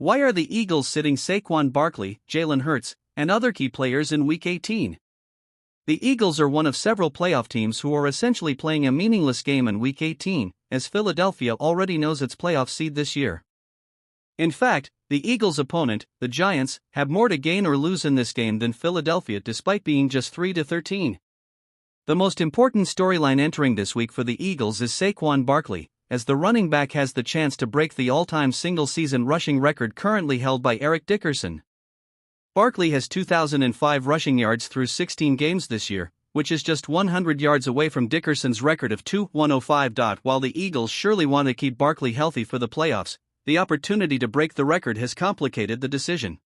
Why are the Eagles sitting Saquon Barkley, Jalen Hurts, and other key players in Week 18? The Eagles are one of several playoff teams who are essentially playing a meaningless game in Week 18, as Philadelphia already knows its playoff seed this year. In fact, the Eagles' opponent, the Giants, have more to gain or lose in this game than Philadelphia despite being just 3-13. The most important storyline entering this week for the Eagles is Saquon Barkley, as the running back has the chance to break the all-time single-season rushing record currently held by Eric Dickerson. Barkley has 2,005 rushing yards through 16 games this year, which is just 100 yards away from Dickerson's record of 2,105. While the Eagles surely want to keep Barkley healthy for the playoffs, the opportunity to break the record has complicated the decision.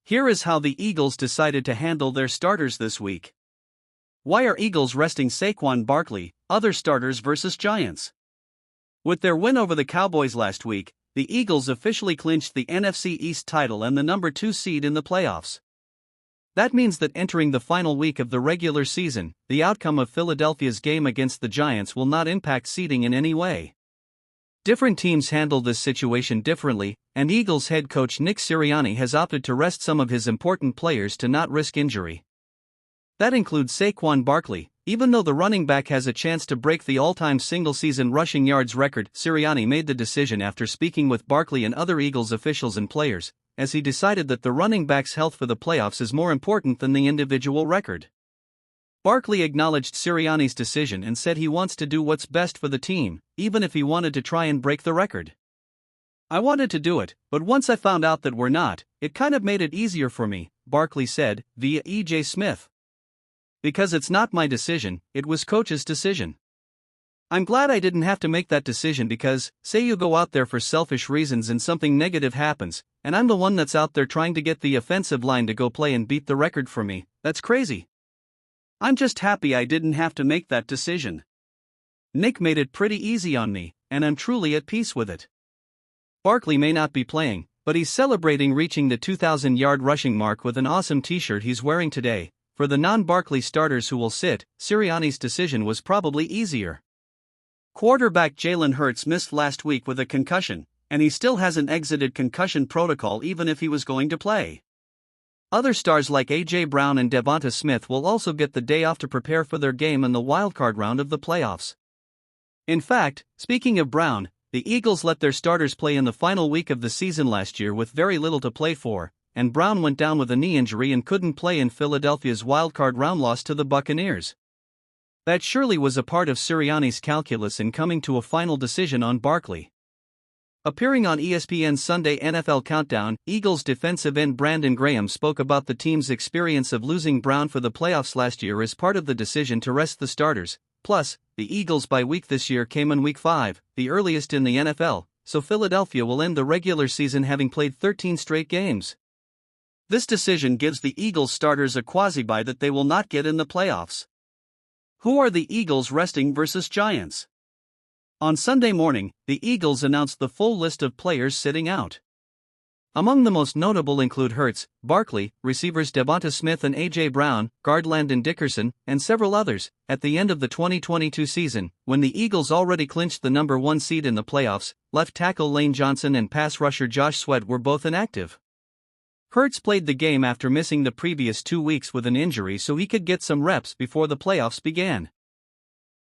Here is how the Eagles decided to handle their starters this week. Why are Eagles resting Saquon Barkley, other starters versus Giants? With their win over the Cowboys last week, the Eagles officially clinched the NFC East title and the number 2 seed in the playoffs. That means that entering the final week of the regular season, the outcome of Philadelphia's game against the Giants will not impact seeding in any way. Different teams handle this situation differently, and Eagles head coach Nick Sirianni has opted to rest some of his important players to not risk injury. That includes Saquon Barkley. Even though the running back has a chance to break the all-time single-season rushing yards record, Sirianni made the decision after speaking with Barkley and other Eagles officials and players, as he decided that the running back's health for the playoffs is more important than the individual record. Barkley acknowledged Sirianni's decision and said he wants to do what's best for the team, even if he wanted to try and break the record. "I wanted to do it, but once I found out that we're not, it kind of made it easier for me," Barkley said, via E.J. Smith. "Because it's not my decision, it was coach's decision. I'm glad I didn't have to make that decision because, say you go out there for selfish reasons and something negative happens, and I'm the one that's out there trying to get the offensive line to go play and beat the record for me, that's crazy. I'm just happy I didn't have to make that decision. Nick made it pretty easy on me, and I'm truly at peace with it." Barkley may not be playing, but he's celebrating reaching the 2,000-yard rushing mark with an awesome t-shirt he's wearing today. For the non-Barkley starters who will sit, Sirianni's decision was probably easier. Quarterback Jalen Hurts missed last week with a concussion, and he still hasn't exited concussion protocol even if he was going to play. Other stars like A.J. Brown and Devonta Smith will also get the day off to prepare for their game in the wildcard round of the playoffs. In fact, speaking of Brown, the Eagles let their starters play in the final week of the season last year with very little to play for, and Brown went down with a knee injury and couldn't play in Philadelphia's wildcard round loss to the Buccaneers. That surely was a part of Sirianni's calculus in coming to a final decision on Barkley. Appearing on ESPN's Sunday NFL Countdown, Eagles defensive end Brandon Graham spoke about the team's experience of losing Brown for the playoffs last year as part of the decision to rest the starters. Plus, the Eagles' bye week this year came in Week 5, the earliest in the NFL, so Philadelphia will end the regular season having played 13 straight games. This decision gives the Eagles starters a quasi-bye that they will not get in the playoffs. Who are the Eagles resting versus Giants? On Sunday morning, the Eagles announced the full list of players sitting out. Among the most notable include Hurts, Barkley, receivers Devonta Smith and A.J. Brown, guard Landon Dickerson, and several others. At the end of the 2022 season, when the Eagles already clinched the number 1 seed in the playoffs, left tackle Lane Johnson and pass rusher Josh Sweat were both inactive. Hurts played the game after missing the previous 2 weeks with an injury so he could get some reps before the playoffs began.